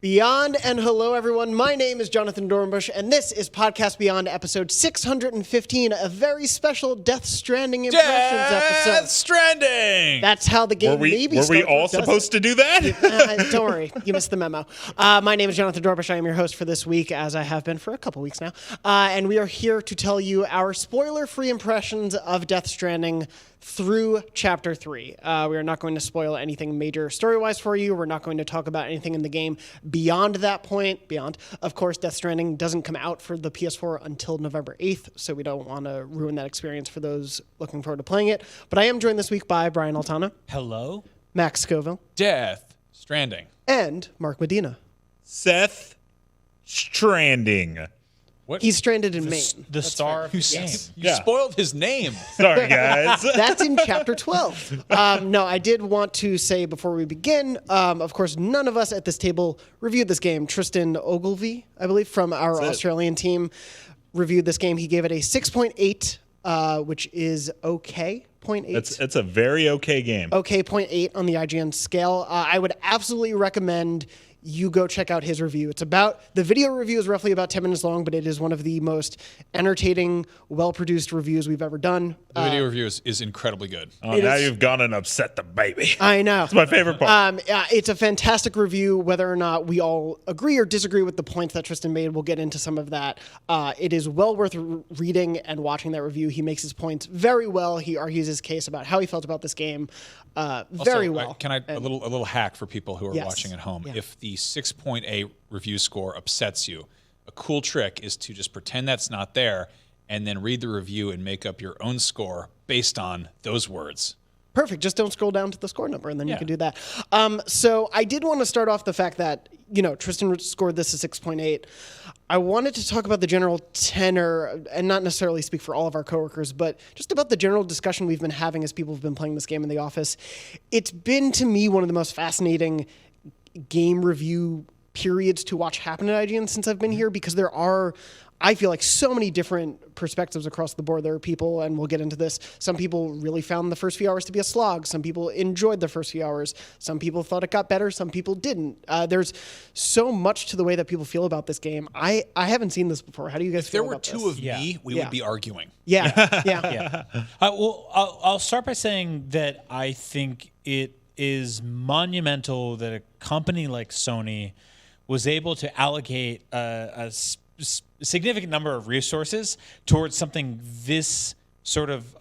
Beyond, and hello everyone. My name is Jonathan Dornbush, and this is Podcast Beyond, episode 615, a very special Death Stranding impressions episode. Death Stranding! That's how the game Were we all supposed to do that? Don't worry, you missed the memo. My name is Jonathan Dornbush. I am your host for this week, as I have been for a couple weeks now. And we are here to tell you our spoiler-free impressions of Death Stranding through Chapter 3. We are not going to spoil anything major story-wise for you. We're not going to talk about anything in the game beyond that point. Of course, Death Stranding doesn't come out for the PS4 until November 8th, so we don't want to ruin that experience for those looking forward to playing it. But I am joined this week by Brian Altana. Hello. Max Scoville. Death Stranding. And Mark Medina. Seth Stranding. What? He's stranded in Maine. The star of the game. You spoiled his name. Sorry, guys. That's in Chapter 12. No, I did want to say before we begin, of course, none of us at this table reviewed this game. Tristan Ogilvie, I believe, from our Australian team, reviewed this game. He gave it a 6.8, which is okay. 0.8. It's a very okay game. Okay, 0.8 on the IGN scale. I would absolutely recommend you go check out his review. The video review is roughly about 10 minutes long, but it is one of the most entertaining, well-produced reviews we've ever done. The video review is incredibly good. Oh, now you've gone and upset the baby. I know. It's my favorite part. It's a fantastic review. Whether or not we all agree or disagree with the points that Tristan made, we'll get into some of that. It is well worth reading and watching that review. He makes his points very well. He argues his case about how he felt about this game very well. A little hack for people who are Yes. watching at home? Yeah. If the 6.8 review score upsets you, a cool trick is to just pretend that's not there and then read the review and make up your own score based on those words. Perfect. Just don't scroll down to the score number, and then you Yeah. can do that. So I did want to start off the fact that, Tristan scored this at 6.8. I wanted to talk about the general tenor, and not necessarily speak for all of our coworkers, but just about the general discussion we've been having as people have been playing this game in the office. It's been, to me, one of the most fascinating game review periods to watch happen at IGN since I've been here, because there are, I feel like, so many different perspectives across the board. There are people, and we'll get into this, some people really found the first few hours to be a slog. Some people enjoyed the first few hours. Some people thought it got better. Some people didn't. There's so much to the way that people feel about this game. I haven't seen this before. How do you guys feel about this? If there were two of me, we would be arguing. Yeah. Yeah. I'll start by saying that I think it is monumental that a company like Sony was able to allocate a significant number of resources towards something this sort of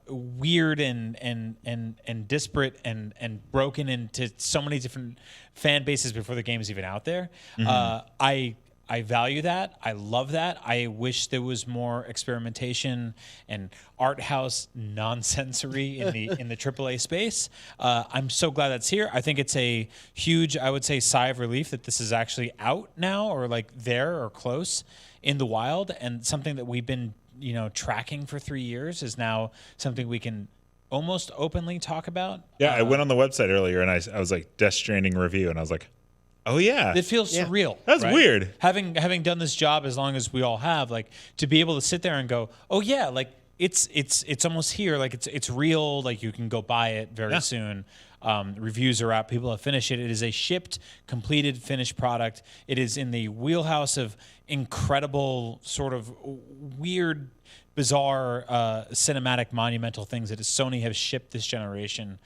weird and disparate and broken into so many different fan bases before the game is even out there. I value that. I love that. I wish there was more experimentation and art house nonsensory in the AAA space. I'm so glad that's here. I think it's a huge, I would say, sigh of relief that this is actually out now, or like there or close in the wild, and something that we've been tracking for 3 years is now something we can almost openly talk about. Yeah, I went on the website earlier and I was like, Death Stranding review, and I was like, oh yeah, It feels surreal. That's right? weird. Having done this job as long as we all have, like, to be able to sit there and go, oh yeah, like it's almost here, like it's real, like you can go buy it very soon. Reviews are out. People have finished it. It is a shipped, completed, finished product. It is in the wheelhouse of incredible, sort of weird, bizarre, cinematic, monumental things that Sony have shipped this generation.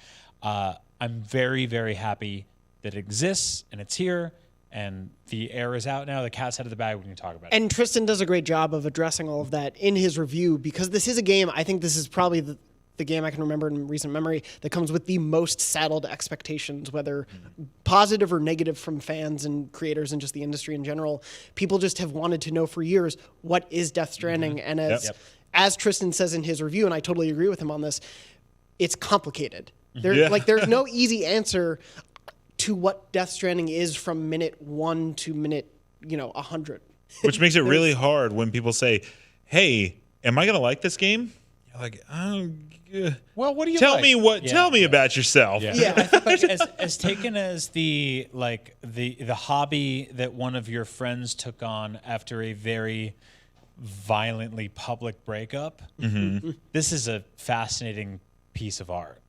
I'm very, very happy that it exists and it's here and the air is out now. The cat's out of the bag. We can talk about it. And Tristan does a great job of addressing all of that in his review, because this is a game, I think this is probably the game I can remember in recent memory that comes with the most saddled expectations, whether positive or negative, from fans and creators and just the industry in general. People just have wanted to know for years, what is Death Stranding? And as Tristan says in his review, and I totally agree with him on this, it's complicated. There's no easy answer to what Death Stranding is from minute 1 to minute 100. Which makes it really hard when people say, hey, am I going to like this game? You're like, well, what do you tell like? me tell me about yourself. Yeah. I think, like, as taken as the hobby that one of your friends took on after a very violently public breakup, this is a fascinating piece of art.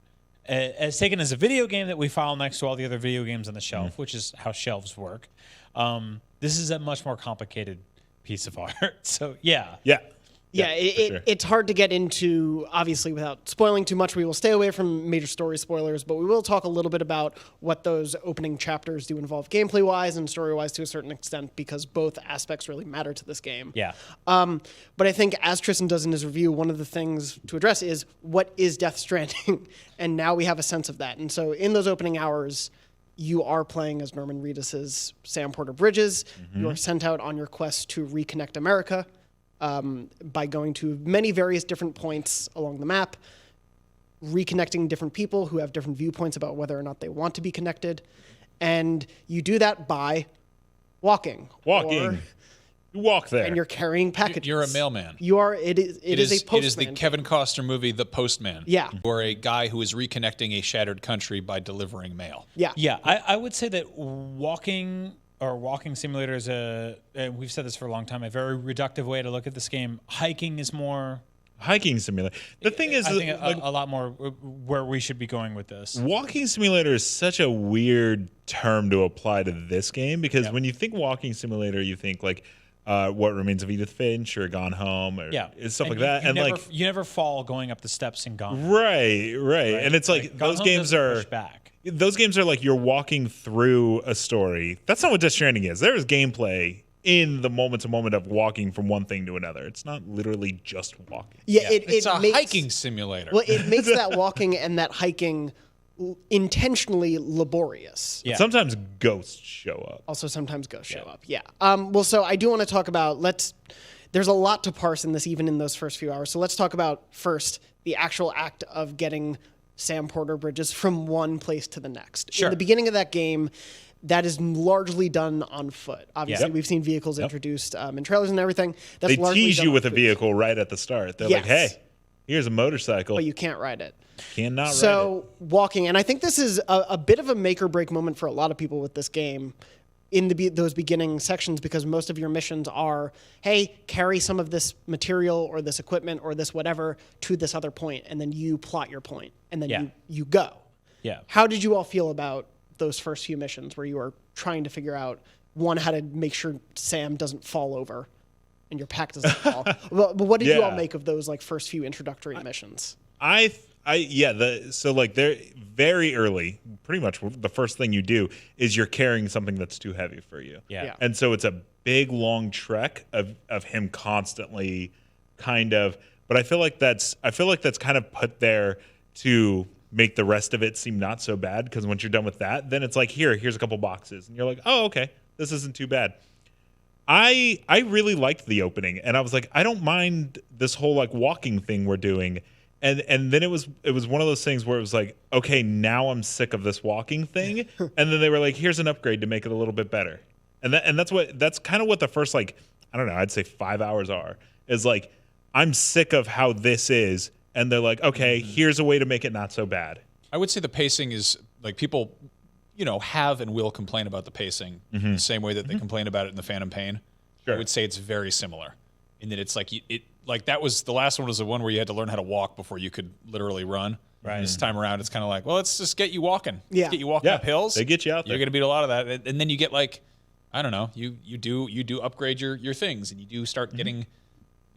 As taken as a video game that we file next to all the other video games on the shelf, which is how shelves work, This is a much more complicated piece of art. So yeah. Yeah, sure. it's hard to get into, obviously, without spoiling too much. We will stay away from major story spoilers, but we will talk a little bit about what those opening chapters do involve gameplay-wise and story-wise to a certain extent, because both aspects really matter to this game. Yeah. But I think, as Tristan does in his review, one of the things to address is, what is Death Stranding? And now we have a sense of that. And so in those opening hours, you are playing as Norman Reedus's Sam Porter Bridges. You are sent out on your quest to reconnect America. By going to many various different points along the map, reconnecting different people who have different viewpoints about whether or not they want to be connected. And you do that by walking. You walk there. And you're carrying packages. You're a mailman. You are. It is a postman. It is the Kevin Costner movie, The Postman. Yeah. Or a guy who is reconnecting a shattered country by delivering mail. Yeah. Yeah, I would say that walking simulator is we've said this for a long time, a very reductive way to look at this game. Hiking is more... Hiking simulator. The thing is, I think a lot more where we should be going with this. walking simulator is such a weird term to apply to this game, because when you think walking simulator, you think like What Remains of Edith Finch or Gone Home or stuff like that. And you never fall going up the steps in Gone Home. Right. And it's like Gone those Home games doesn't are... push back. Those games are like you're walking through a story. That's not what Death Stranding is. There is gameplay in the moment-to-moment of walking from one thing to another. It's not literally just walking. Yeah, It's a makes, hiking simulator. Well, it makes that walking and that hiking intentionally laborious. Yeah. Sometimes ghosts show up. Also, sometimes ghosts show up. Yeah. Well, so I do want to talk about, there's a lot to parse in this, even in those first few hours. So let's talk about first the actual act of getting Sam Porter Bridges from one place to the next. Sure. In the beginning of that game, that is largely done on foot. Obviously, we've seen vehicles introduced in trailers and everything. That's They largely tease done you on with a foot. vehicle right at the start. They're like, Yes. hey, here's a motorcycle. But you can't ride it. Cannot ride it. So walking, and I think this is a bit of a make or break moment for a lot of people with this game in those beginning sections, because most of your missions are, hey, carry some of this material or this equipment or this whatever to this other point, and then you plot your point, and then you go. Yeah. How did you all feel about those first few missions where you are trying to figure out, one, how to make sure Sam doesn't fall over and your pack doesn't fall? But what did you all make of those like first few introductory missions? So like they're very early, pretty much the first thing you do is you're carrying something that's too heavy for you. Yeah. And so it's a big long trek of him constantly kind of, but I feel like that's kind of put there to make the rest of it seem not so bad, because once you're done with that, then it's like here's a couple boxes and you're like, "Oh, okay. This isn't too bad." I really liked the opening, and I was like, I don't mind this whole like walking thing we're doing. And then it was one of those things where it was like, okay, now I'm sick of this walking thing. And then they were like, here's an upgrade to make it a little bit better. And that's kind of what the first, like, I don't know, I'd say 5 hours are, is like, I'm sick of how this is. And they're like, okay, here's a way to make it not so bad. I would say the pacing is like people, have and will complain about the pacing the same way that they complain about it in the Phantom Pain. Sure. I would say it's very similar in that it's like like that was the last one was the one where you had to learn how to walk before you could literally run. Right. This time around, it's kind of like, well, let's just get you walking. Yeah. Let's get you walking up hills. They get you out there. You're going to beat a lot of that, and then you get like, I don't know, you do upgrade your things, and you do start getting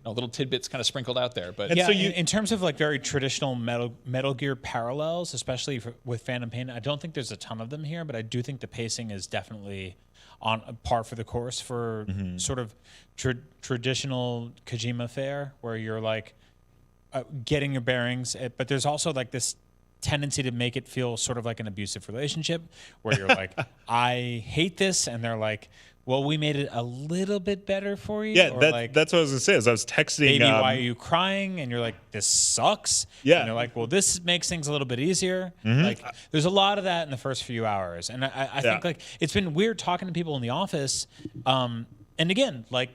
little tidbits kind of sprinkled out there. But Yeah, so in terms of like very traditional Metal Gear parallels, especially with Phantom Pain, I don't think there's a ton of them here, but I do think the pacing is definitely on par for the course for sort of traditional Kojima fare, where you're like getting your bearings, but there's also like this tendency to make it feel sort of like an abusive relationship, where you're like, I hate this, and they're like, well, we made it a little bit better for you. Yeah, or that's what I was gonna say. Is I was texting. Baby, why are you crying? And you're like, this sucks. Yeah. And they're like, well, this makes things a little bit easier. Like, there's a lot of that in the first few hours, and I think like it's been weird talking to people in the office. And again, like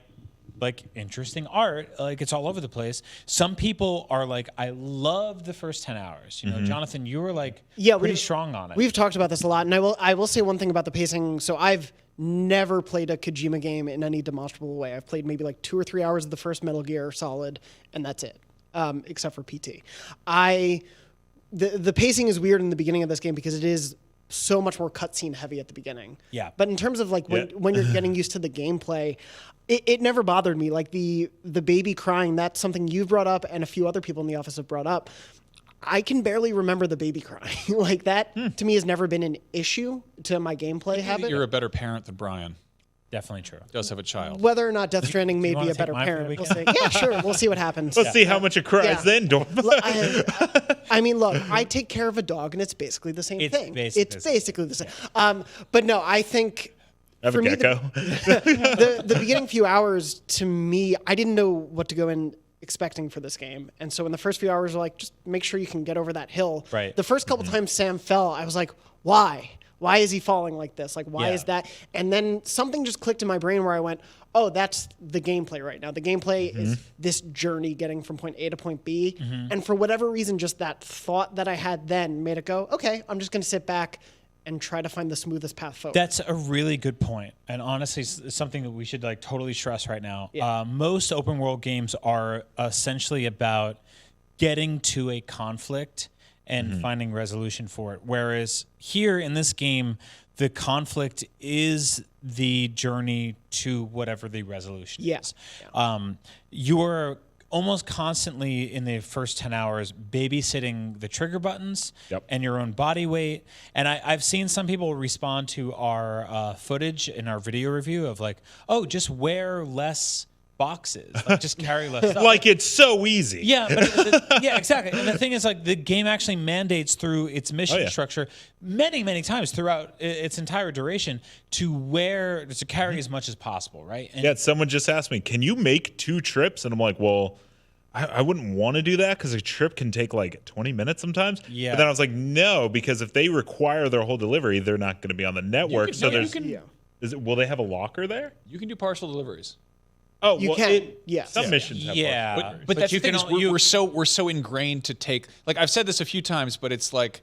interesting art, like it's all over the place. Some people are like, I love the first 10 hours. Jonathan, you were like pretty strong on it. We've talked about this a lot, and I will say one thing about the pacing. So I've never played a Kojima game in any demonstrable way. I've played maybe like 2 or 3 hours of the first Metal Gear Solid, and that's it, except for PT. The pacing is weird in the beginning of this game because it is so much more cutscene heavy at the beginning. Yeah. But in terms of like when you're getting used to the gameplay, it never bothered me. Like the baby crying, that's something you've brought up and a few other people in the office have brought up. I can barely remember the baby crying. Like that to me has never been an issue to my gameplay habit. You're a better parent than Brian. Definitely true. Does have a child. Whether or not Death Stranding may wanna be a take better mine for the parent, we'll weekend? see. Yeah, sure. We'll see what happens. Let's see how much it cries Yeah. then. I mean, look, I take care of a dog, and it's basically the same It's thing. basically It's basically the same. But no, I think I have for a me, gecko. the beginning few hours, to me, I didn't know what to go in expecting for this game. And so in the first few hours, like, just make sure you can get over that hill. Right. The first couple times Sam fell, I was like, why? Why is he falling like this? Like, why Yeah. is that? And then something just clicked in my brain where I went, oh, that's the gameplay right now. The gameplay is this journey getting from point A to point B. And for whatever reason, just that thought that I had then made it go, okay, I'm just going to sit back and try to find the smoothest path forward. That's a really good point, and honestly, it's something that we should like totally stress right now. Yeah. Most open world games are essentially about getting to a conflict and finding resolution for it. Whereas here in this game, the conflict is the journey to whatever the resolution Yeah. is. You're almost constantly in the first 10 hours babysitting the trigger buttons Yep. and your own body weight. And I've seen some people respond to our footage in our video review of like, oh, just wear less boxes, like just carry less stuff. Like it's so easy. Yeah, but yeah, exactly. And the thing is, like, the game actually mandates through its mission structure many, many times throughout its entire duration to carry as much as possible, right? And Yeah, someone just asked me, can you make 2 trips? And I'm like, well, I wouldn't want to do that because a trip can take like 20 minutes sometimes. Yeah. But then I was like, no, because if they require their whole delivery, they're not going to be on the network. Will they have a locker there? You can do partial deliveries. Oh, You can, yes. Some missions have yeah, partial. But that's you the thing can is we're so ingrained to take, like, I've said this a few times, but it's like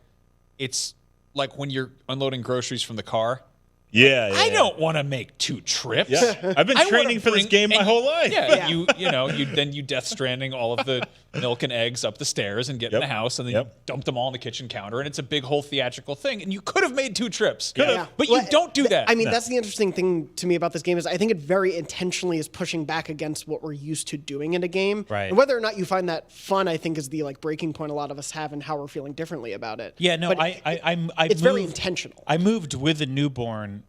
when you're unloading groceries from the car. Yeah, I don't want to make 2 trips. Yeah. I've been I wanna training for this game my whole life. Yeah, you Death Stranding all of the milk and eggs up the stairs and get in the house, and then you dump them all on the kitchen counter, and it's a big whole theatrical thing. And you could have made 2 trips, Yeah. but Well, you don't do that. I mean, that's the interesting thing to me about this game is I think it very intentionally is pushing back against what we're used to doing in a game. Right. And whether or not you find that fun, I think is the like breaking point a lot of us have and how we're feeling differently about it. yeah, no, But it's very intentional. I moved with the newborn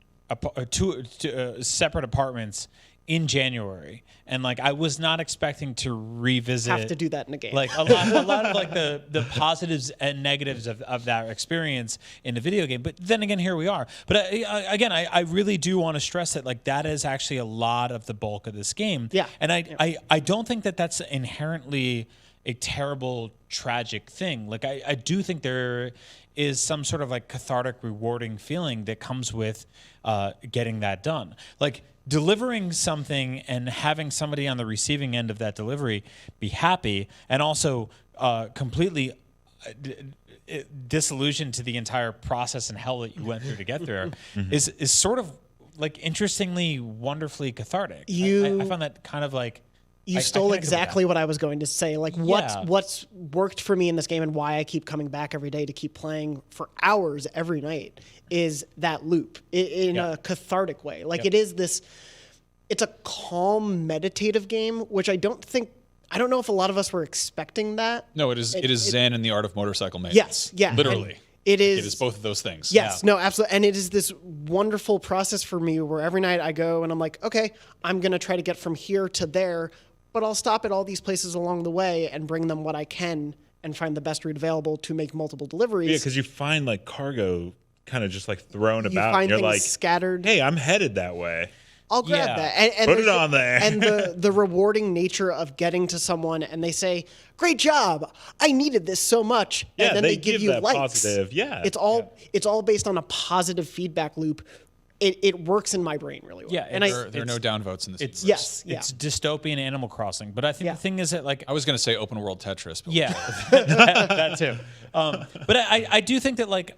to separate apartments in January, and like I was not expecting to revisit. Have to do that in a game. Like a lot of like the positives and negatives of that experience in the video game. But then again, here we are. But I really do want to stress that like that is actually a lot of the bulk of this game. Yeah. And I don't think that that's inherently a terrible, tragic thing. Like I do think there is some sort of like cathartic, rewarding feeling that comes with getting that done. Like delivering something and having somebody on the receiving end of that delivery be happy and also completely disillusioned to the entire process and hell that you went through to get there is sort of like interestingly, wonderfully cathartic. I found that kind of like You stole exactly what I was going to say. Like what's worked for me in this game and why I keep coming back every day to keep playing for hours every night is that loop in a cathartic way. Like it is this, it's a calm meditative game, which I don't know if a lot of us were expecting that. No, it is Zen and the art of motorcycle maintenance. Yes, yeah. Literally. And it is both of those things. Yes, no, absolutely. And it is this wonderful process for me where every night I go and I'm like, okay, I'm going to try to get from here to there, but I'll stop at all these places along the way and bring them what I can and find the best route available to make multiple deliveries. Yeah, because you find like cargo kind of just like thrown you about. find And you're things like, scattered. hey, I'm headed that way. I'll grab that. And Put it on there. And the rewarding nature of getting to someone and they say, great job. I needed this so much. Yeah, and then they give you that likes. positive. Yeah. It's all based on a positive feedback loop. It works in my brain really well. Yeah, and There are no downvotes in this universe. yes, it's dystopian Animal Crossing. But I think the thing is that like I was going to say open world Tetris. But that too. But I do think that like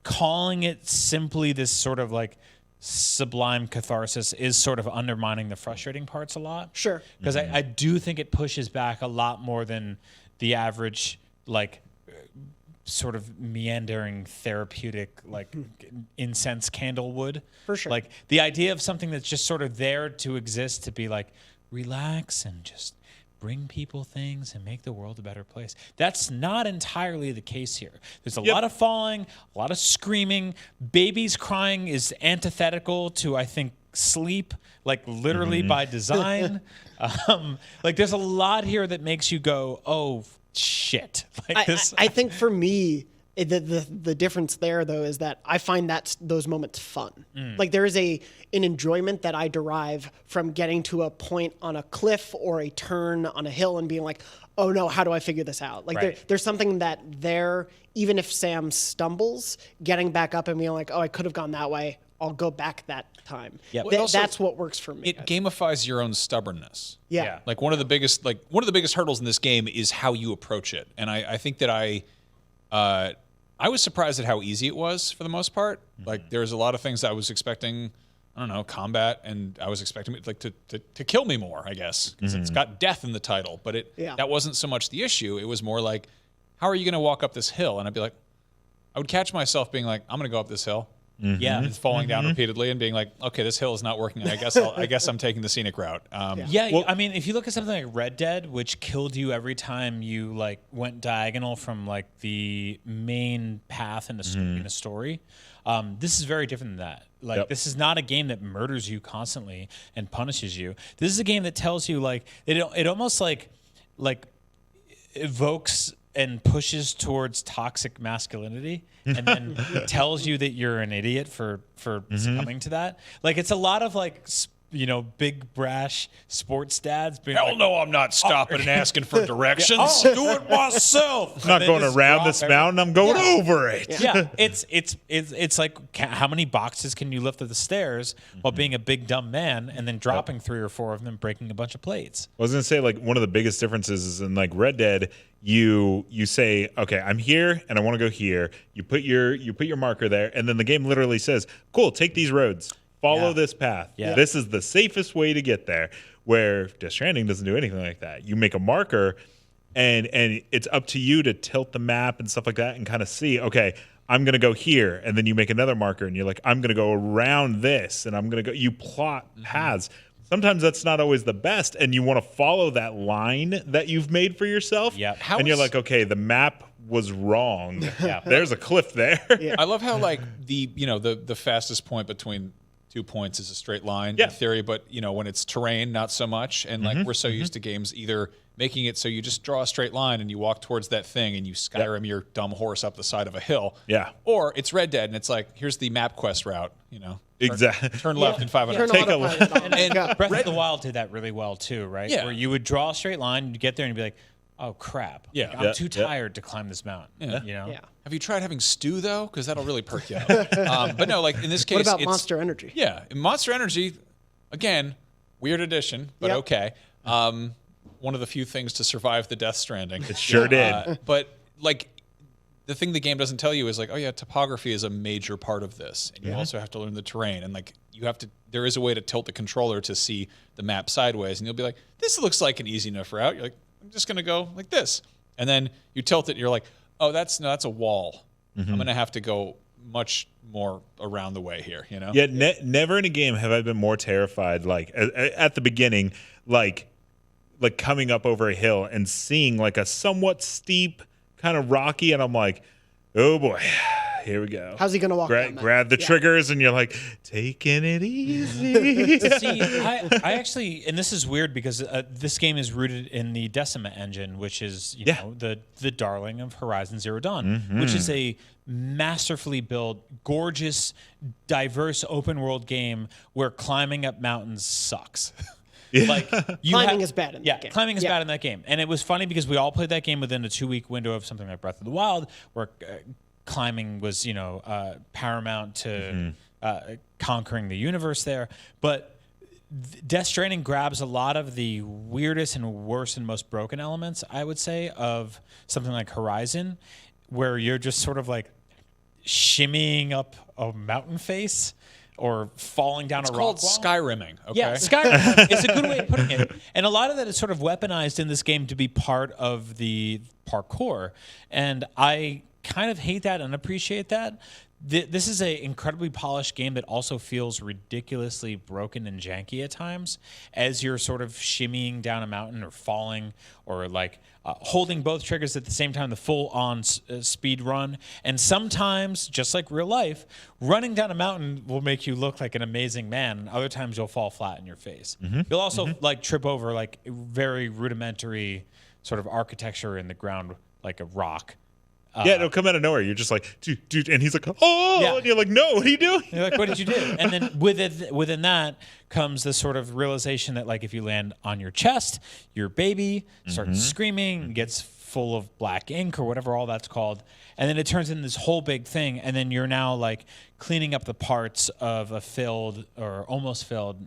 calling it simply this sort of like sublime catharsis is sort of undermining the frustrating parts a lot. Sure. Because I do think it pushes back a lot more than the average like sort of meandering therapeutic incense candle wood. For sure. Like the idea of something that's just sort of there to exist, to be like, relax and just bring people things and make the world a better place. That's not entirely the case here. There's a lot of falling, a lot of screaming. Babies crying is antithetical to, I think, sleep, like literally by design. Like there's a lot here that makes you go, oh shit. Like this. I think for me, the difference there though is that I find those moments fun. Like there is an enjoyment that I derive from getting to a point on a cliff or a turn on a hill and being like, oh no, how do I figure this out? Like there's something that there, even if Sam stumbles, getting back up and being like, oh, I could have gone that way. I'll go back that time. Yeah, that's what works for me. It gamifies your own stubbornness. Yeah. Like one of the biggest hurdles in this game is how you approach it. And I think that I was surprised at how easy it was for the most part. Like there's a lot of things I was expecting, I don't know, combat, and I was expecting it like to kill me more, I guess, because it's got death in the title. But that wasn't so much the issue. It was more like, how are you going to walk up this hill? And I'd be like, I would catch myself being like, I'm going to go up this hill. Yeah, and falling down repeatedly and being like, okay, this hill is not working. And I guess I'm taking the scenic route. I mean, if you look at something like Red Dead, which killed you every time you like went diagonal from like the main path in a story, this is very different than that. Like this is not a game that murders you constantly and punishes you. This is a game that tells you like it almost like evokes and pushes towards toxic masculinity, and then tells you that you're an idiot for succumbing to that. Like it's a lot of like big brash sports dads being Hell like, no, I'm not stopping and asking for directions. I'll do it myself. I'm not going around this mountain. I'm going over it. Yeah, it's like how many boxes can you lift up the stairs while being a big dumb man and then dropping 3 or 4 of them, breaking a bunch of plates. I was gonna say like one of the biggest differences is in like Red Dead, you say, okay, I'm here and I want to go here. You put your marker there, and then the game literally says, cool, take these roads. Follow this path. Yeah. This is the safest way to get there. Where Death Stranding doesn't do anything like that. You make a marker, and it's up to you to tilt the map and stuff like that and kind of see, okay, I'm going to go here. And then you make another marker, and you're like, I'm going to go around this, and I'm going to go. You plot paths. Sometimes that's not always the best, and you want to follow that line that you've made for yourself. Yeah. And you're like, okay, the map was wrong. There's a cliff there. I love how like the fastest point between 2 points is a straight line in theory, but when it's terrain, not so much. And like we're so used to games either making it so you just draw a straight line and you walk towards that thing and you Skyrim your dumb horse up the side of a hill. Yeah. Or it's Red Dead and it's like, here's the map quest route, Exactly. Turn left in 500. Take a look. And Breath of the Wild did that really well too, right? Yeah. Where you would draw a straight line, you'd get there and you'd be like, oh crap. Yeah. I'm too tired to climb this mountain. Yeah. Have you tried having stew though? Because that'll really perk you up. But no, like in this case, What about it's, Monster Energy? Yeah, Monster Energy, again, weird addition, but okay. One of the few things to survive the Death Stranding. It sure did. But like the thing the game doesn't tell you is like, oh yeah, topography is a major part of this, and you also have to learn the terrain, and like you have to. There is a way to tilt the controller to see the map sideways, and you'll be like, this looks like an easy enough route. You're like, I'm just gonna go like this, and then you tilt it, and you're like, oh, that's a wall. I'm gonna have to go much more around the way here, Yeah, never in a game have I been more terrified. Like at the beginning, like coming up over a hill and seeing like a somewhat steep, kind of rocky, and I'm like, oh boy, here we go. How's he gonna walk down that? Grab the triggers, and you're like, taking it easy. See, I actually, and this is weird because this game is rooted in the Decima engine, which is the darling of Horizon Zero Dawn, which is a masterfully built, gorgeous, diverse open world game where climbing up mountains sucks. Like climbing is bad in that game. Climbing is bad in that game. And it was funny because we all played that game within a 2-week window of something like Breath of the Wild, where climbing was, paramount to conquering the universe there. But Death Stranding grabs a lot of the weirdest and worst and most broken elements, I would say, of something like Horizon, where you're just sort of like shimmying up a mountain face or falling down a rock wall. It's called Skyrimming. Okay? Yeah, Skyrim is a good way of putting it. And a lot of that is sort of weaponized in this game to be part of the parkour. And I kind of hate that and appreciate that. This is a incredibly polished game that also feels ridiculously broken and janky at times as you're sort of shimmying down a mountain or falling or like holding both triggers at the same time, the full-on speed run. And sometimes, just like real life, running down a mountain will make you look like an amazing man. And other times you'll fall flat in your face. You'll also like trip over like very rudimentary sort of architecture in the ground, like a rock. Yeah, it'll come out of nowhere. You're just like, dude, and he's like, oh, Yeah. and you're like, no, what are you doing? You're like, what did you do? And then within that comes the sort of realization that, like, if you land on your chest, your baby starts screaming, gets full of black ink or whatever all that's called, and then it turns into this whole big thing, and then you're now like cleaning up the parts of a failed or almost failed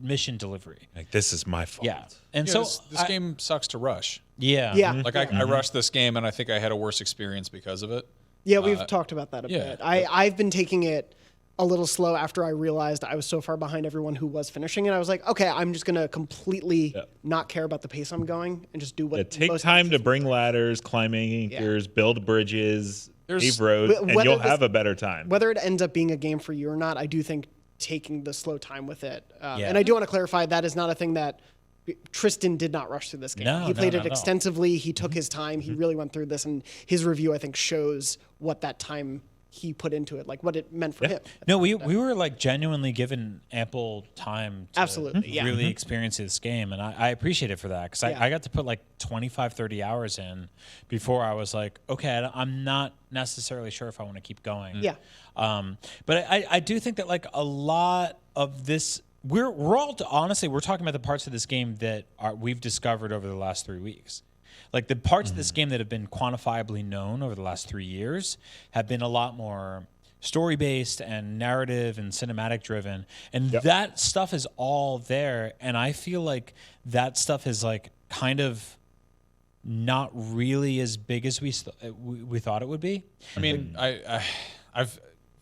mission delivery. Like, this is my fault. Yeah, and Yeah, so this game sucks to rush. yeah, Yeah. Like I rushed this game, and I think I had a worse experience because of it. Yeah, we've talked about that a yeah. bit. I've been taking it a little slow after I realized I was so far behind everyone who was finishing it. I was like, okay, I'm just going to completely not care about the pace I'm going and just do what Take most time to actions bring do. ladders, climb anchors, build bridges, pave roads, and whether you'll this- have a better time. Whether it ends up being a game for you or not, I do think taking the slow time with it. Yeah. And I do want to clarify that is not a thing that Tristan did not rush through this game. No, He played no, it no. extensively. He took his time. He really went through this, and his review, I think, shows what that time he put into it, like what it meant for him. No, we were like genuinely given ample time to Absolutely, yeah. really experience this game. And I appreciate it for that because I got to put like 25, 30 hours in before I was like, okay, I'm not necessarily sure if I want to keep going. Yeah. But I do think that like a lot of this, we're all, honestly, we're talking about the parts of this game that we've discovered over the last 3 weeks. Like the parts of this game that have been quantifiably known over the last 3 years have been a lot more story-based and narrative and cinematic-driven. And that stuff is all there. And I feel like that stuff is like kind of not really as big as we thought it would be. I mean, I've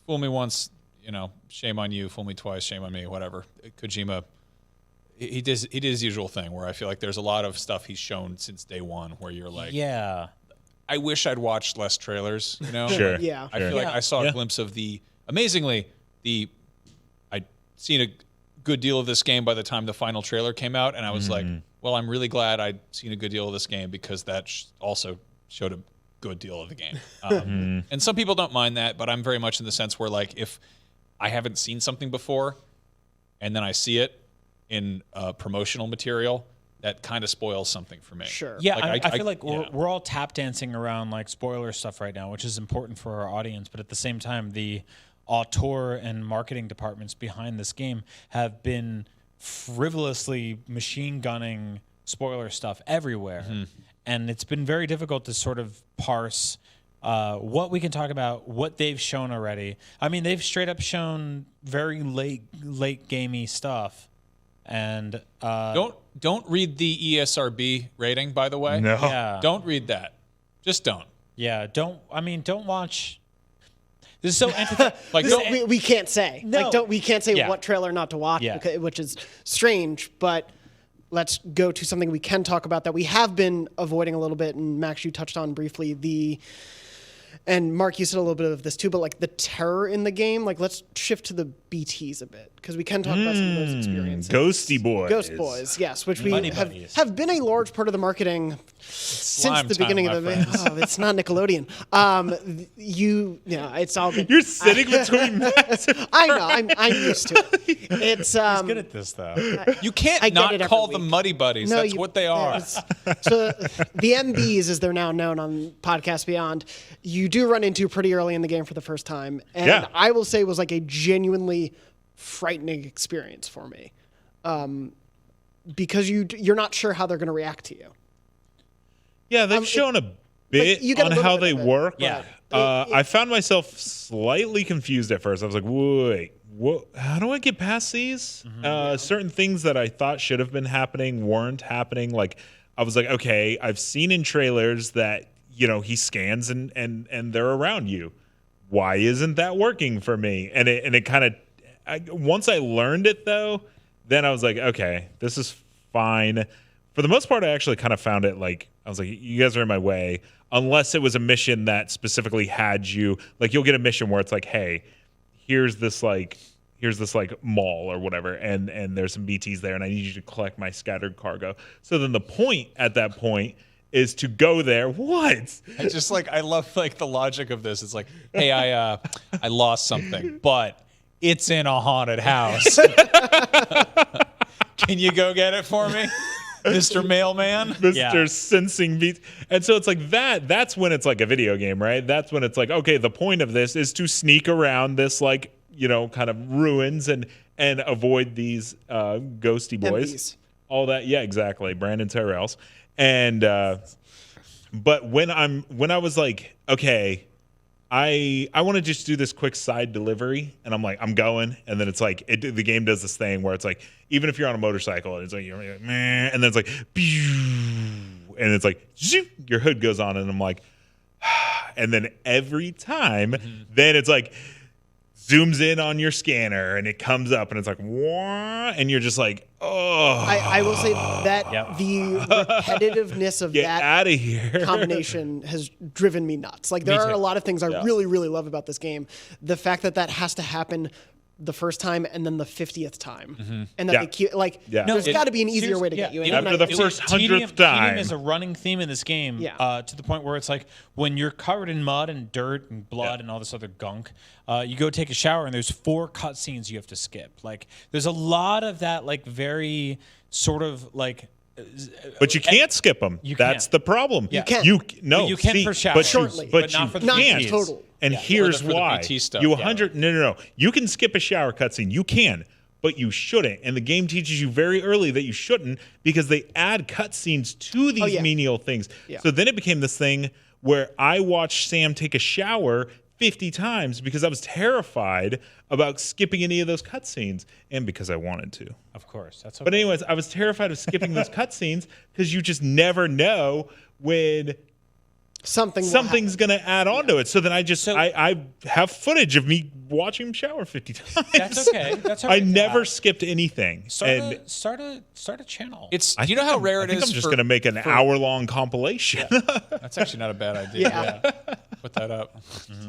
fool me once, shame on you. Fool me twice, shame on me. Whatever. Kojima. He does his usual thing where I feel like there's a lot of stuff he's shown since day one where you're like, Yeah. I wish I'd watched less trailers, Sure. Yeah. I feel like I saw a glimpse of I'd seen a good deal of this game by the time the final trailer came out, and I was like, well, I'm really glad I'd seen a good deal of this game because that also showed a good deal of the game. And some people don't mind that, but I'm very much in the sense where like if I haven't seen something before and then I see it in promotional material, that kind of spoils something for me. Sure. Yeah, Like, I feel like we're all tap dancing around like spoiler stuff right now, which is important for our audience. But at the same time, the auteur and marketing departments behind this game have been frivolously machine gunning spoiler stuff everywhere. And it's been very difficult to sort of parse what we can talk about, what they've shown already. I mean, they've straight up shown very late gamey stuff. And don't read the ESRB rating, by the way. No. yeah, Don't read that. Just don't. yeah, don't watch. This is so Like We can't say. No. We can't say Yeah. what trailer not to watch, Yeah. which is strange. But let's go to something we can talk about that we have been avoiding a little bit. And Max, you touched on briefly and Mark, you said a little bit of this too, but like the terror in the game. Like, let's shift to the BTs a bit because we can talk about some of those experiences. Ghosty boys. Ghost Boys, yes, which we Buddy buddies. have been a large part of the markeing since Slime the time, beginning my of the. friends. Oh, it's not Nickelodeon. It's all good. You're sitting between Max and I know. I'm used to it. It's good at this though. you can't I get not it every call week. them Muddy Buddies. That's what they are. So the MBs, as they're now known on Podcast Beyond, you do run into pretty early in the game for the first time, and Yeah. I will say it was like a genuinely frightening experience for me, because you're not sure how they're going to react to you. Yeah, they've shown a bit you get a on little how bit they of it. work. Yeah. I found myself slightly confused at first. I was like, wait, what? How do I get past these? Certain things that I thought should have been happening weren't happening. Like, I was like, okay, I've seen in trailers that, he scans and they're around you. Why isn't that working for me? And it kind of, once I learned it though, then I was like, okay, this is fine. for the most part, I actually kind of found it like, I was like, you guys are in my way, unless it was a mission that specifically had you, like, you'll get a mission where it's like, hey, here's this like mall or whatever, and there's some BTs there, and I need you to collect my scattered cargo. So then the point at that point is to go there. What? I just like, I love like the logic of this. It's like, hey, I lost something, but it's in a haunted house. Can you go get it for me, Mr. Mailman? Mr. Sensing Beats. And so it's like that's when it's like a video game, right? That's when it's like, okay, the point of this is to sneak around this like, kind of ruins and avoid these ghosty boys. MPs. All that. Yeah, exactly. Brandon Terrells. And but when I was like, okay, I want to just do this quick side delivery, and I'm like, I'm going, and then it's like the game does this thing where it's like, even if you're on a motorcycle, it's like you're like, meh, and then it's like, pew, and it's like, zoop, your hood goes on, and I'm like, and then every time, then it's like zooms in on your scanner, and it comes up, and it's like, wah, and you're just like, oh. I will say that the repetitiveness of Get that out of here. combination has driven me nuts. Like, there are a lot of things I really, really love about this game. The fact that has to happen the first time and then the 50th time, and that they keep like. Yeah. There's got to be an easier way to get you in. After the first 100th time, tedium is a running theme in this game. Yeah. To the point where it's like when you're covered in mud and dirt and blood and all this other gunk, you go take a shower and there's 4 cutscenes you have to skip. Like, there's a lot of that, like, very sort of like. But you can't skip them. That's the problem. You can. You can for showers, shortly, but not for the not BTs. total. And here's for the why. BT stuff, You 100 no. You can skip a shower cutscene. You can, but you shouldn't. And the game teaches you very early that you shouldn't, because they add cutscenes to these menial things. Yeah. So then it became this thing where I watched Sam take a shower 50 times because I was terrified about skipping any of those cutscenes, and because I wanted to. Of course, that's okay. But anyways, I was terrified of skipping those cutscenes because you just never know when something's going to add on to it. So then I have footage of me watching him shower 50 times. That's okay. That's all right. I never skipped anything. Start a channel. It's, do you know how rare it is? I think I'm just going to make an hour-long compilation. That's actually not a bad idea. Yeah. Put that up.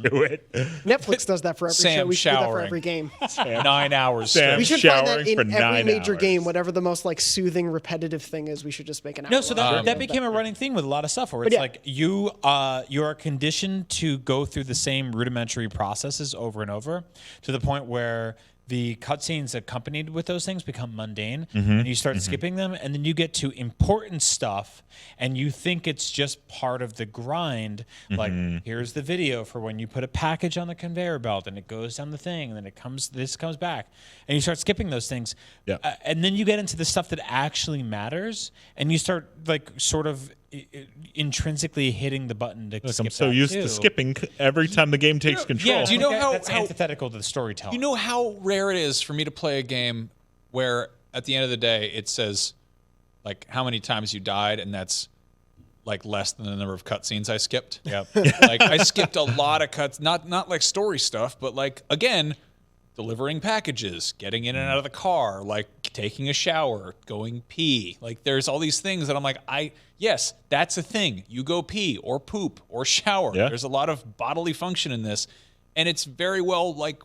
Do it. Netflix does that for every Sam show. We should do that for showering. every game. 9 hours Sam straight. We should find that showering for in every 9 major hours. game, whatever the most like soothing, repetitive thing is. We should just make an hour. No, so long that became a running thing with a lot of stuff where it's like you are conditioned to go through the same rudimentary processes over and over, to the point where the cutscenes accompanied with those things become mundane, and you start skipping them, and then you get to important stuff, and you think it's just part of the grind. Like, here's the video for when you put a package on the conveyor belt, and it goes down the thing, and then this comes back, and you start skipping those things, and then you get into the stuff that actually matters, and you start like sort of intrinsically hitting the button to skip. I'm so that used too. to skipping every time the game takes control. Yeah, do you know how that's antithetical to the storytelling? You know how rare it is for me to play a game where at the end of the day it says like how many times you died, and that's like less than the number of cutscenes I skipped. Yep. Like, I skipped a lot of cuts, not like story stuff, but like, again, delivering packages, getting in and out of the car, like taking a shower, going pee. Like, there's all these things that I'm like, yes, that's a thing. You go pee or poop or shower. Yeah. There's a lot of bodily function in this, and it's very well, like,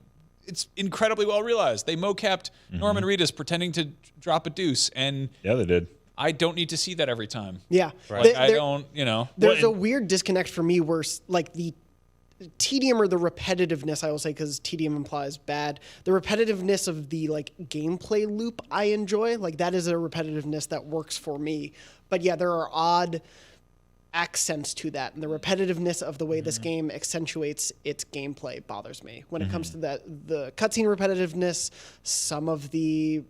it's incredibly well realized. They mocapped Norman Reedus pretending to drop a deuce, and Yeah, they did. I don't need to see that every time. Yeah. Like, I don't, There's a weird disconnect for me where like the tedium or the repetitiveness, I will say, because tedium implies bad. The repetitiveness of the like gameplay loop I enjoy, like that is a repetitiveness that works for me. But yeah, there are odd accents to that, and the repetitiveness of the way this game accentuates its gameplay bothers me. When it comes to the cutscene repetitiveness, some of the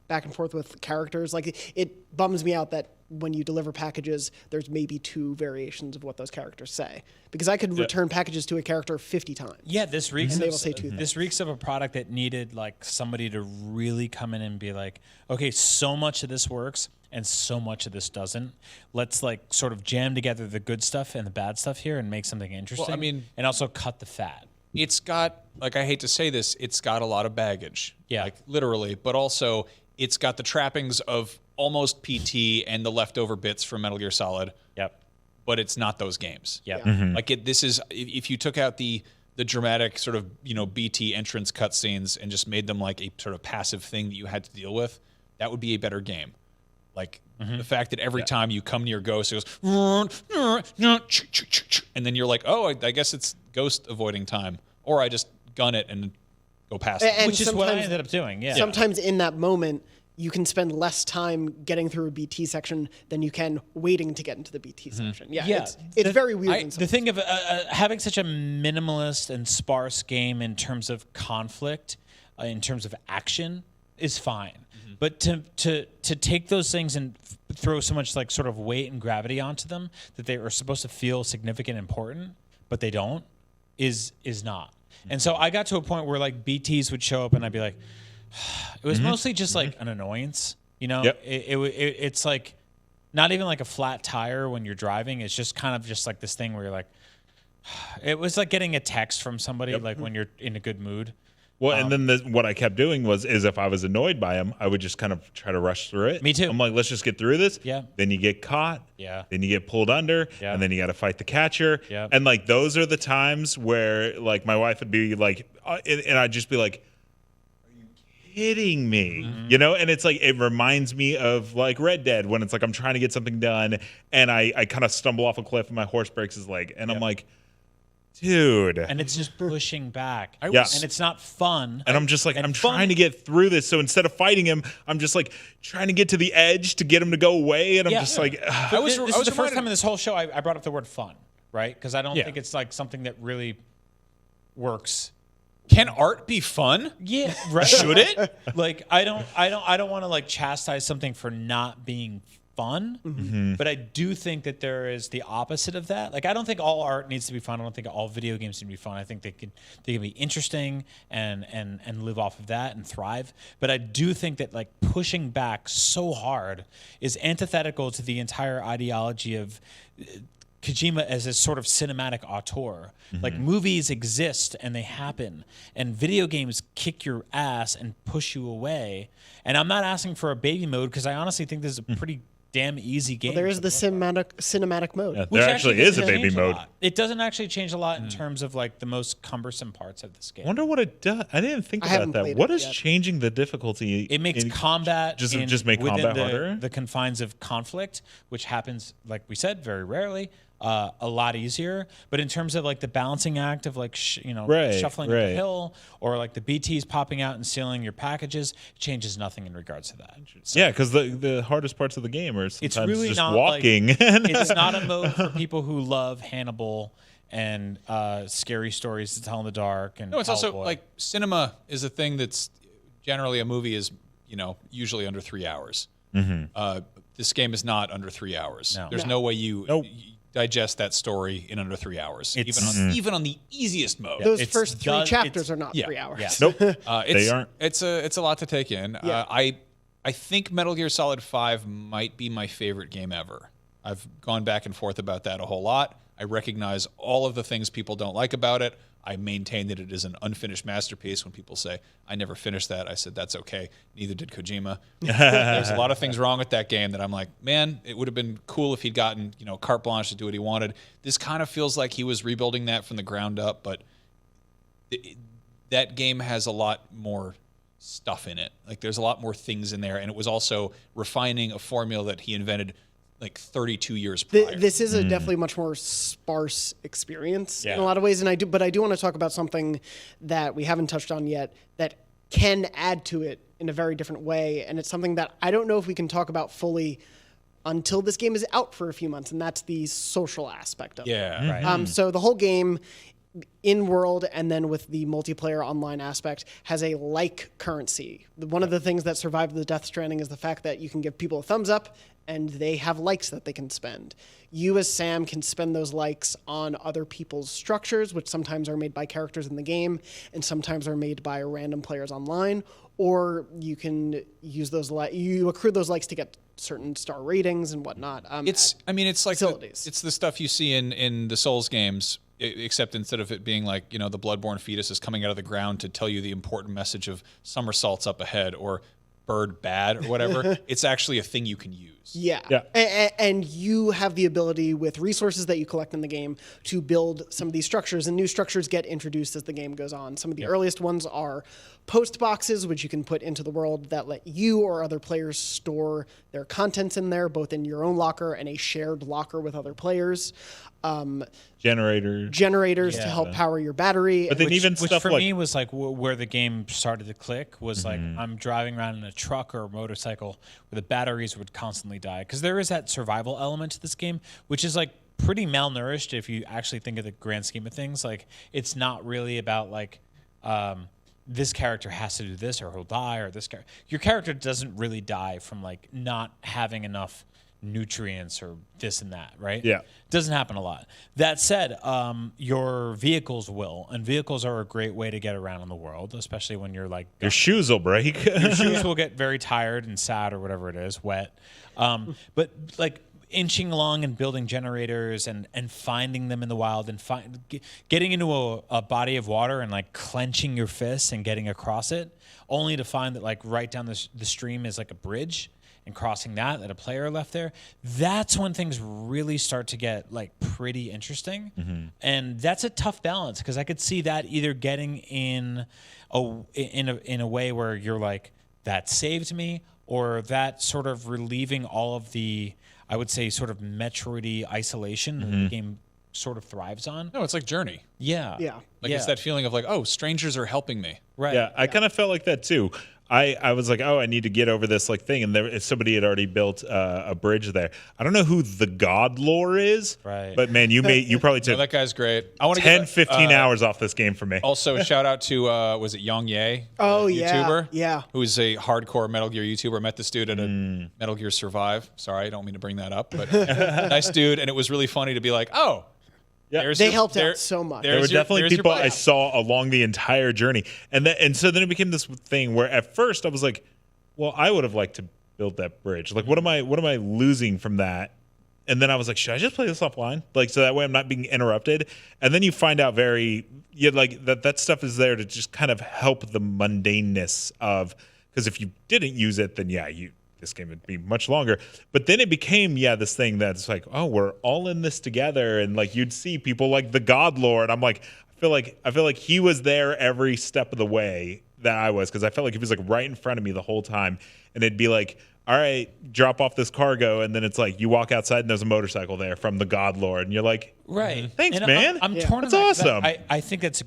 back and forth with characters, like it bums me out that when you deliver packages, there's maybe 2 variations of what those characters say, because I could return packages to a character 50 times. Yeah, this reeks And they of, will say 2 this reeks of a product that needed like somebody to really come in and be like, okay, so much of this works and so much of this doesn't. Let's like sort of jam together the good stuff and the bad stuff here and make something interesting. I mean, and also cut the fat. it's got, like, I hate to say this, it's got a lot of baggage. Yeah. Like, literally, but also it's got the trappings of almost PT and the leftover bits from Metal Gear Solid. Yep. But it's not those games. Yep. Like this is if you took out the dramatic sort of BT entrance cutscenes and just made them like a sort of passive thing that you had to deal with, that would be a better game. Like the fact that every time you come near Ghost, it goes, and then you're like, oh, I guess it's Ghost avoiding time, or I just gun it and go past it. Which is what I ended up doing. Yeah. Sometimes in that moment, you can spend less time getting through a BT section than you can waiting to get into the BT section. Yeah, it's very weird. The thing of having such a minimalist and sparse game in terms of conflict, in terms of action, is fine. But to take those things and throw so much like sort of weight and gravity onto them that they are supposed to feel significant and important, but they don't, is not. And so I got to a point where like BTs would show up and I'd be like, it was mostly just like an annoyance, it's like not even like a flat tire when you're driving. It's just kind of just like this thing where you're like, it was like getting a text from somebody like when you're in a good mood. Well, and then what I kept doing is if I was annoyed by him, I would just kind of try to rush through it. Me too. I'm like, let's just get through this. Yeah. Then you get caught. Yeah. Then you get pulled under. Yeah. And then you got to fight the catcher. Yeah. And like those are the times where like my wife would be like, and I'd just be like, are you kidding me? And it's like, it reminds me of like Red Dead when it's like I'm trying to get something done and I kind of stumble off a cliff and my horse breaks his leg. And I'm like, dude. And it's just pushing back. Yeah. And it's not fun. And I'm just like, I'm trying to get through this. So instead of fighting him, I'm just like trying to get to the edge to get him to go away. And I'm just like, this is the first time in this whole show I brought up the word fun, right? Because I don't think it's like something that really works. Can art be fun? Yeah, right. Should it? Like I don't want to like chastise something for not being fun, but I do think that there is the opposite of that. Like I don't think all art needs to be fun. I don't think all video games need to be fun. I think they can be interesting and live off of that and thrive. But I do think that like pushing back so hard is antithetical to the entire ideology of Kojima as a sort of cinematic auteur. Like movies exist and they happen, and video games kick your ass and push you away. And I'm not asking for a baby mode because I honestly think this is a pretty damn easy game. There is the cinematic mode. yeah, there actually is a baby mode. It doesn't actually change a lot in terms of like the most cumbersome parts of this game. I wonder what it does. I didn't think I about haven't that. played what it is yet. changing the difficulty? It makes combat just make within combat harder? the confines of conflict, which happens, like we said, very rarely. A lot easier, but in terms of like the balancing act of like shuffling up the hill or like the BTs popping out and stealing your packages, it changes nothing in regards to that. So Yeah, because the hardest parts of the game are it's sometimes really just not walking. Like, it's not a mode for people who love Hannibal and scary stories to tell in the dark. And No, it's also Hellboy. like cinema is a thing that's generally a movie is usually under 3 hours. This game is not under 3 hours. No. There's no way you digest that story in under 3 hours, even on the easiest mode. Those first three chapters are not yeah. 3 hours. Yeah. Nope, They they aren't. It's a lot to take in. Yeah. I think Metal Gear Solid 5 might be my favorite game ever. I've gone back and forth about that a whole lot. I recognize all of the things people don't like about it. I maintain that it is an unfinished masterpiece. When people say, I never finished that, I said, that's okay. Neither did Kojima. There's a lot of things wrong with that game that I'm like, man, it would have been cool if he'd gotten, carte blanche to do what he wanted. This kind of feels like he was rebuilding that from the ground up, but that game has a lot more stuff in it. Like there's a lot more things in there, and it was also refining a formula that he invented like 32 years prior. This is a definitely much more sparse experience in Yeah. a lot of ways, and I do want to talk about something that we haven't touched on yet that can add to it in a very different way, and it's something that I don't know if we can talk about fully until this game is out for a few months, and that's the social aspect of it. Yeah. Right. So the whole game, in world and then with the multiplayer online aspect, has a like currency. One of the things that survived the Death Stranding is the fact that you can give people a thumbs up and they have likes that they can spend. You as Sam can spend those likes on other people's structures, which sometimes are made by characters in the game and sometimes are made by random players online, or you can use those you accrue those likes to get certain star ratings and whatnot. It's like facilities. it's the stuff you see in the Souls games, except instead of it being like, the bloodborne fetus is coming out of the ground to tell you the important message of somersaults up ahead, or bird bad or whatever. It's actually a thing you can use. Yeah. And you have the ability with resources that you collect in the game to build some of these structures, and new structures get introduced as the game goes on. Some of the earliest ones are post boxes, which you can put into the world that let you or other players store their contents in there, both in your own locker and a shared locker with other players. Generators to help power your battery. But then even Which stuff for like me was like where the game started to click was like I'm driving around in a truck or a motorcycle where the batteries would constantly die, because there is that survival element to this game, which is like pretty malnourished if you actually think of the grand scheme of things. Like it's not really about like this character has to do this or he'll die, or your character doesn't really die from like not having enough nutrients or this and that, right? Yeah. Doesn't happen a lot. That said, your vehicles will, and vehicles are a great way to get around in the world, especially when you're like your shoes will break. your shoes will get very tired and sad or whatever it is, wet. But like inching along and building generators and finding them in the wild and getting into a body of water and like clenching your fists and getting across it, only to find that like right down the stream is like a bridge, and crossing that a player left there. That's when things really start to get like pretty interesting. And that's a tough balance, because I could see that either getting in a way where you're like, that saved me, or that sort of relieving all of the, I would say, sort of Metroid-y isolation that the game sort of thrives on. No, it's like Journey. Yeah. Like it's that feeling of like, oh, strangers are helping me. Right. Yeah, I kind of felt like that too. I was like, oh, I need to get over this like thing, and somebody had already built a bridge there. I don't know who the God Lore is, right? But man, you probably took that guy's great. I want to 10, 15 hours off this game for me. Also, a shout out to was it Yong Ye? YouTuber? Yeah. Who's a hardcore Metal Gear YouTuber. Met this dude at a Metal Gear Survive. Sorry, I don't mean to bring that up, but nice dude, and it was really funny to be like, oh. Yeah, they helped out so much. There were definitely people I saw along the entire journey, and so then it became this thing where at first I was like, well, I would have liked to build that bridge. Like, what am I losing from that? And then I was like, should I just play this offline? Like, so that way I'm not being interrupted. And then you find out like that stuff is there to just kind of help the mundaneness of, because if you didn't use it, then this game would be much longer. But then it became, this thing that's like, oh, we're all in this together. And like you'd see people like the God Lord. I'm like, I feel like he was there every step of the way that I was, because I felt like he was like right in front of me the whole time. And it'd be like, all right, drop off this cargo. And then it's like you walk outside and there's a motorcycle there from the God Lord. And you're like, right. Thanks, and man. I'm torn on That's that. awesome. I think it's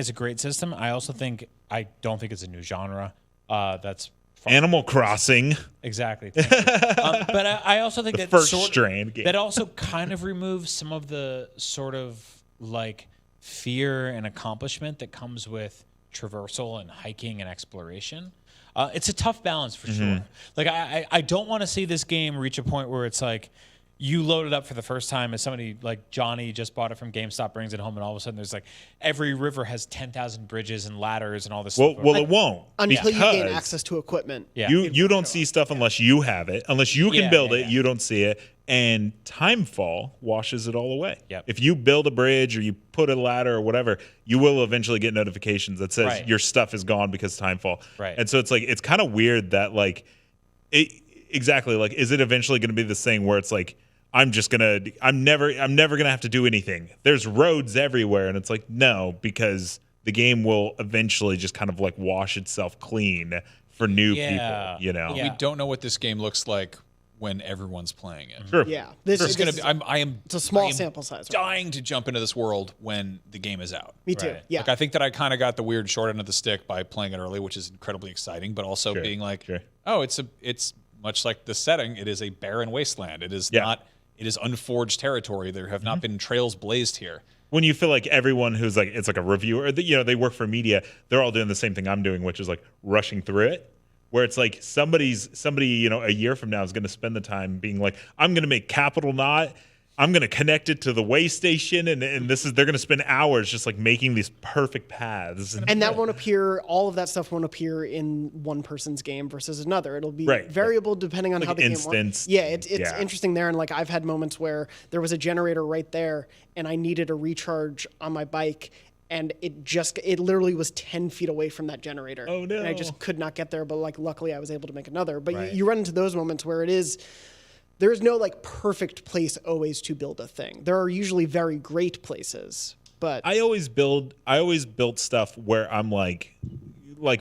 a great system. I also don't think it's a new genre. That's Animal Crossing. Exactly. But I also think that first Strand game. that also kind of removes some of the sort of like fear and accomplishment that comes with traversal and hiking and exploration. It's a tough balance for sure. Like I don't want to see this game reach a point where it's like you load it up for the first time as somebody like Johnny just bought it from GameStop, brings it home, and all of a sudden there's like every river has 10,000 bridges and ladders and all this stuff. Well, it won't. Until you gain access to equipment. Yeah. You don't see stuff unless you have it. Unless you can build it, you don't see it. And Timefall washes it all away. Yep. If you build a bridge or you put a ladder or whatever, you will eventually get notifications that says your stuff is gone because Timefall. Right. And so it's like it's kind of weird that like exactly like is it eventually going to be this thing where it's like I'm never gonna have to do anything. There's roads everywhere, and it's like no, because the game will eventually just kind of like wash itself clean for new people. You know, we don't know what this game looks like when everyone's playing it. True. Yeah, This is gonna be. It's a small sample size. Dying to jump into this world when the game is out. Me too. Right. Yeah. Like I think that I kind of got the weird short end of the stick by playing it early, which is incredibly exciting, but also being like, oh, it's much like the setting. It is a barren wasteland. It is not. It is unforged territory. There have not been trails blazed here. When you feel like everyone who's like, it's like a reviewer, they work for media, they're all doing the same thing I'm doing, which is like rushing through it. Where it's like somebody, a year from now is going to spend the time being like, I'm going to make Capital Knot. I'm going to connect it to the way station. And they're going to spend hours just like making these perfect paths. And that won't appear, all of that stuff won't appear in one person's game versus another. It'll be variable depending on like how the instance, game works. Yeah, it's interesting there. And like I've had moments where there was a generator right there and I needed a recharge on my bike. and it literally was 10 feet away from that generator. Oh, no. And I just could not get there, but like luckily I was able to make another. But Right. you run into those moments where there's no like perfect place always to build a thing. There are usually very great places, but I always built stuff where I'm like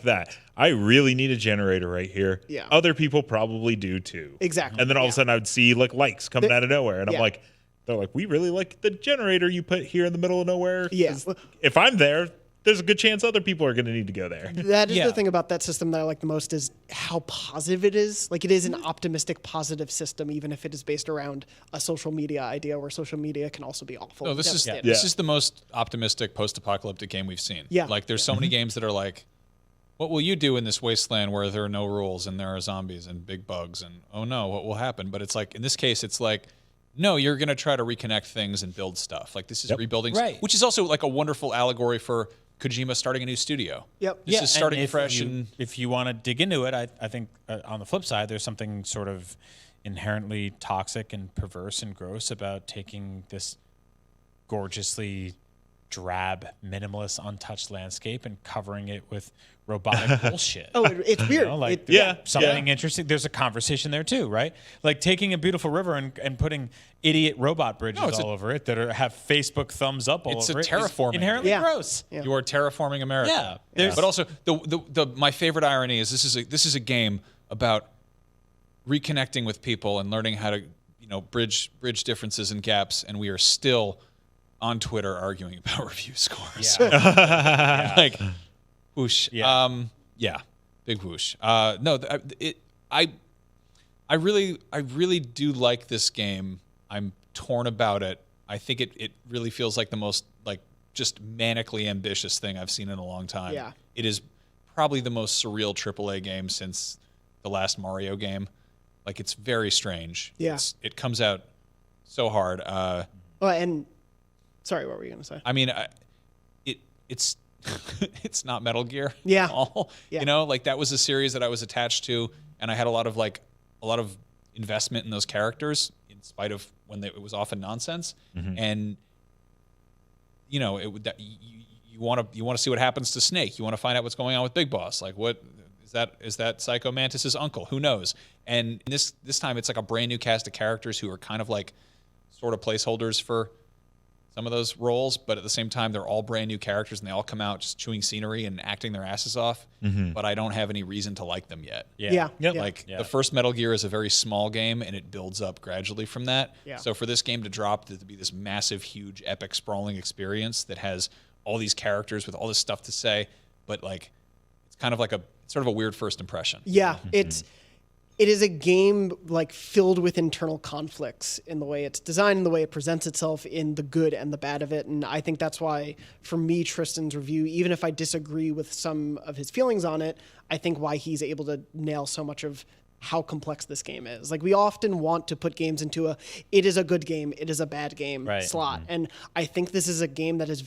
that. I really need a generator right here. Yeah. Other people probably do too. Exactly. And then all of a sudden I would see like likes coming out of nowhere. And Yeah. I'm like, they're like, we really like the generator you put here in the middle of nowhere. Yeah. 'Cause if I'm there, there's a good chance other people are going to need to go there. that is Yeah. the thing about that system that I like the most is how positive it is. Like it is an optimistic, positive system, even if it is based around a social media idea where social media can also be awful. No, and this is devastating. this is the most optimistic post-apocalyptic game we've seen. Yeah. Like there's so many games that are like, what will you do in this wasteland where there are no rules and there are zombies and big bugs and oh no, what will happen? But it's like in this case, it's like, no, you're gonna try to reconnect things and build stuff. Like this is rebuilding, Right. which is also like a wonderful allegory for Kojima starting a new studio. Yep. This Yeah, is starting and if fresh you, and if you want to dig into it, I think on the flip side, there's something sort of inherently toxic and perverse and gross about taking this gorgeously drab, minimalist, untouched landscape and covering it with robotic bullshit. Oh, it's weird. Like Yeah. something interesting. There's a conversation there too, right? Like taking a beautiful river and putting idiot robot bridges it's all over it that have Facebook thumbs up all It's a over it. is terraforming. inherently Yeah. gross. Yeah. you are terraforming America. Yeah. There's- But also the my favorite irony is this is a game about reconnecting with people and learning how to bridge differences and gaps, and we are still on Twitter arguing about review scores. Yeah. Like whoosh. Yeah. Yeah. Big whoosh. No, I really do like this game. I'm torn about it. I think it really feels like the most like just manically ambitious thing I've seen in a long time. Yeah. It is probably the most surreal AAA game since the last Mario game. Like it's very strange. Yeah. It comes out so hard. Well, and sorry, what were you going to say? I mean, it's it's not Metal Gear Yeah. at all. Yeah. You know, like that was a series that I was attached to, and I had a lot of investment in those characters, in spite of when it was often nonsense. And you know, you want to see what happens to Snake. You want to find out what's going on with Big Boss. Like, what is that Psycho Mantis's uncle? Who knows? And this time, it's like a brand new cast of characters who are kind of like sort of placeholders for some of those roles, but at the same time, they're all brand new characters and they all come out just chewing scenery and acting their asses off. But I don't have any reason to like them yet. Yeah. Yep. Like Yeah. the first Metal Gear is a very small game and it builds up gradually from that. Yeah. So for this game to drop to be this massive, huge, epic, sprawling experience that has all these characters with all this stuff to say, but like it's kind of like sort of a weird first impression. Yeah, it is a game like filled with internal conflicts in the way it's designed, in the way it presents itself, in the good and the bad of it. And I think that's why, for me, Tristan's review, even if I disagree with some of his feelings on it, I think why he's able to nail so much of how complex this game is. Like we often want to put games into it is a good game, it is a bad game Right. slot. And I think this is a game that is,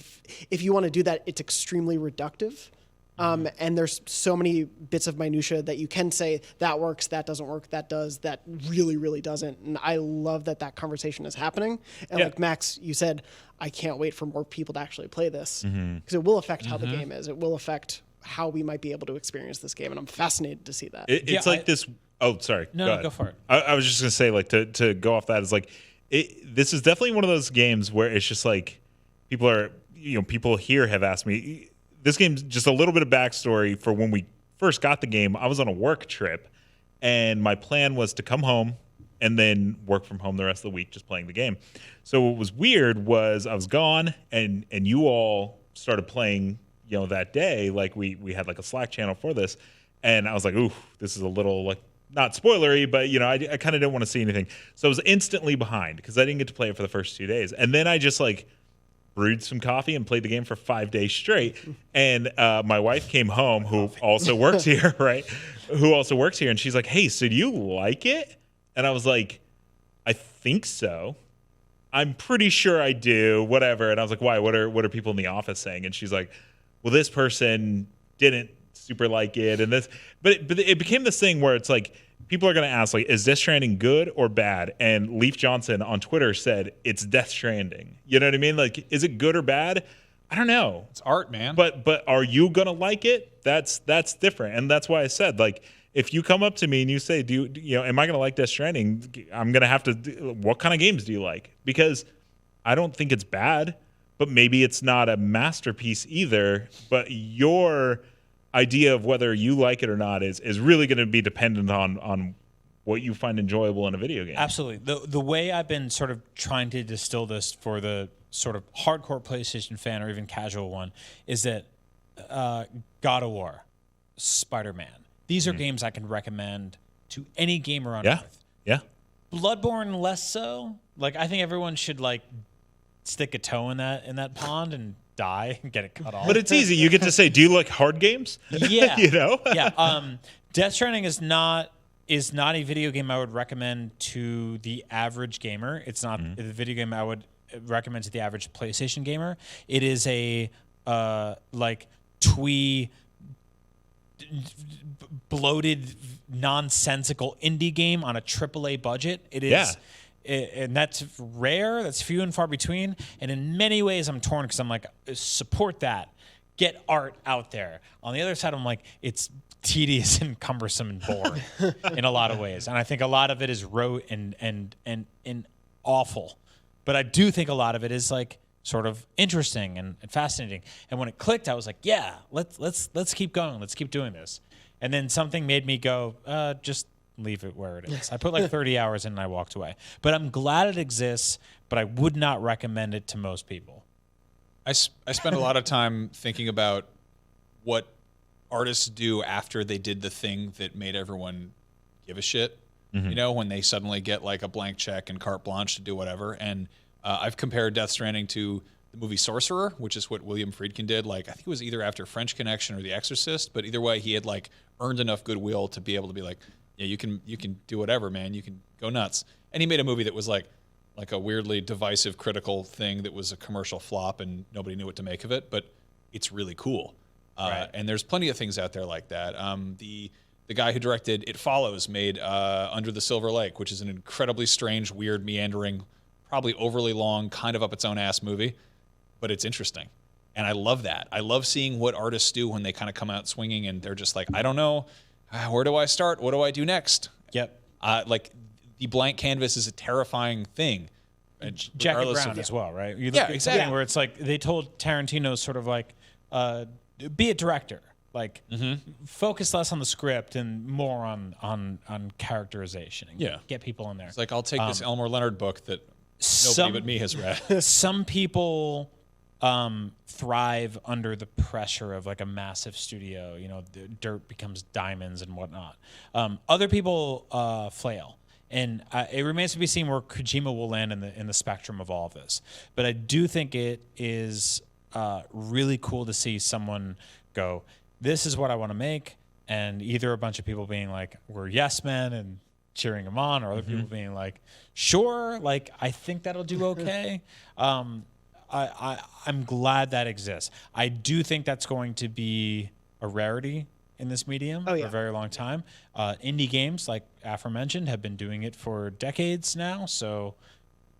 if you want to do that, it's extremely reductive. And there's so many bits of minutia that you can say that works, that doesn't work, that does, that really, really doesn't. And I love that conversation is happening. And Yeah. like Max, you said, I can't wait for more people to actually play this because it will affect how the game is. It will affect how we might be able to experience this game. And I'm fascinated to see that. It's Yeah, like this. Oh, sorry. No, ahead. go for it. I was just gonna say, like, to go off that is like, this is definitely one of those games where it's just like people here have asked me. This game's just a little bit of backstory for when we first got the game. I was on a work trip, and my plan was to come home and then work from home the rest of the week, just playing the game. So what was weird was I was gone, and you all started playing. That day, like we had like a Slack channel for this, and I was like, ooh, this is a little like not spoilery, but I kind of didn't want to see anything. So I was instantly behind because I didn't get to play it for the first 2 days, and then I just like brewed some coffee and played the game for 5 days straight. And my wife came home, who also works here, right? Who also works here, and she's like, hey, so do you like it? And I was like, I think so. I'm pretty sure I do. Whatever. And I was like, why? What are people in the office saying? And she's like, well, this person didn't super like it, and this, but it became this thing where it's like people are going to ask, like, is Death Stranding good or bad? And Leaf Johnson on Twitter said it's Death Stranding. You know what I mean? Like, is it good or bad? I don't know. It's art, man. But are you gonna like it? That's different, and that's why I said, like, if you come up to me and you say, do you know, am I gonna like Death Stranding? I'm gonna have to. What kind of games do you like? Because I don't think it's bad, but maybe it's not a masterpiece either. But your idea of whether you like it or not is really going to be dependent on what you find enjoyable in a video game. Absolutely. The way I've been sort of trying to distill this for the sort of hardcore PlayStation fan or even casual one is that God of War, Spider-Man, these are games I can recommend to any gamer on Earth. Yeah. Bloodborne less so. Like, I think everyone should like stick a toe in that pond and die and get it cut off. But it's easy. You get to say, do you like hard games? Yeah. You know? Yeah. Death Stranding is not a video game I would recommend to the average gamer. It's not the video game I would recommend to the average PlayStation gamer. It is a like twee bloated nonsensical indie game on a AAA budget. It is. Yeah. And that's rare. That's few and far between. And in many ways, I'm torn because I'm like, support that. Get art out there. On the other side, I'm like, it's tedious and cumbersome and boring in a lot of ways. And I think a lot of it is rote and awful. But I do think a lot of it is like sort of interesting and fascinating. And when it clicked, I was like, yeah, let's keep going. Let's keep doing this. And then something made me go, just leave it where it is. I put like 30 hours in and I walked away. But I'm glad it exists, but I would not recommend it to most people. I spend a lot of time thinking about what artists do after they did the thing that made everyone give a shit. You know, when they suddenly get like a blank check and carte blanche to do whatever. And I've compared Death Stranding to the movie Sorcerer, which is what William Friedkin did. Like, I think it was either after French Connection or The Exorcist, but either way, he had like earned enough goodwill to be able to be like, yeah, you can do whatever, man. You can go nuts. And he made a movie that was like a weirdly divisive, critical thing that was a commercial flop and nobody knew what to make of it, but it's really cool. Right. And there's plenty of things out there like that. The guy who directed It Follows made Under the Silver Lake, which is an incredibly strange, weird, meandering, probably overly long, kind of up its own ass movie, but it's interesting. And I love that. I love seeing what artists do when they kind of come out swinging and they're just like, I don't know, where do I start? What do I do next? Yep. Like the blank canvas is a terrifying thing. Jackie Brown as well, right? You look Yeah, at exactly. something where it's like they told Tarantino sort of like, be a director. Like, focus less on the script and more on characterization. And get people in there. It's like, I'll take this Elmore Leonard book that nobody but me has read. Some people thrive under the pressure of like a massive studio. You know, the dirt becomes diamonds and whatnot. Other people flail. And it remains to be seen where Kojima will land in the spectrum of all of this. But I do think it is really cool to see someone go, this is what I want to make. And either a bunch of people being like, we're yes men and cheering him on, or other people being like, sure, like, I think that'll do okay. I'm glad that exists. I do think that's going to be a rarity in this medium for a very long time. Indie games, like aforementioned, have been doing it for decades now. So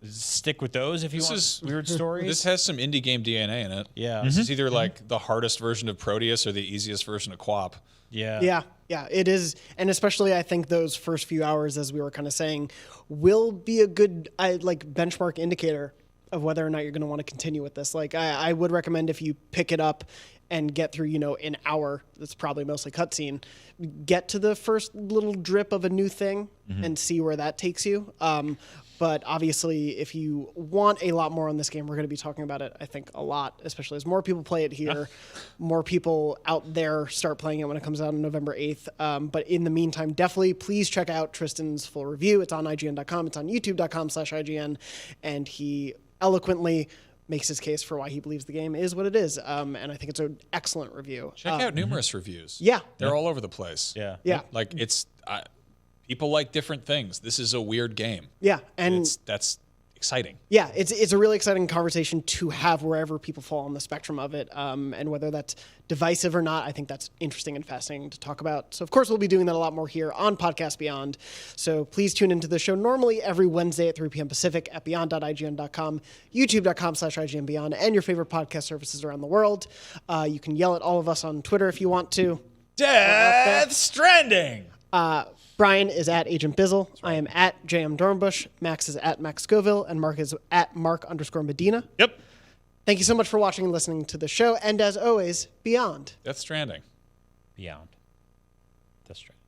stick with those if you want weird stories. This has some indie game DNA in it. Yeah. This is either like the hardest version of Proteus or the easiest version of Quap. Yeah. Yeah, it is. And especially I think those first few hours, as we were kind of saying, will be a good benchmark indicator of whether or not you're going to want to continue with this. Like, I would recommend if you pick it up and get through, an hour, that's probably mostly cutscene, get to the first little drip of a new thing and see where that takes you. But obviously, if you want a lot more on this game, we're going to be talking about it, I think, a lot, especially as more people play it here, more people out there start playing it when it comes out on November 8th. But in the meantime, definitely please check out Tristan's full review. It's on IGN.com. It's on YouTube.com/IGN. And he eloquently makes his case for why he believes the game is what it is. And I think it's an excellent review. Check out numerous reviews. Yeah. They're all over the place. Yeah. Yeah. Like, it's... people like different things. This is a weird game. Yeah. And that's exciting. Yeah, it's a really exciting conversation to have wherever people fall on the spectrum of it, and whether that's divisive or not. I think that's interesting and fascinating to talk about. So, of course, we'll be doing that a lot more here on Podcast Beyond. So please tune into the show normally every Wednesday at 3 p.m. Pacific at beyond.ign.com, youtube.com/IGNBeyond, and your favorite podcast services around the world. You can yell at all of us on Twitter if you want to. Death Stranding. Brian is at Agent Bizzle. Right. I am at JM Dornbush. Max is at Max Scoville. And Mark is at Mark_Medina. Yep. Thank you so much for watching and listening to the show. And as always, Beyond. Death Stranding. Beyond. Death Stranding.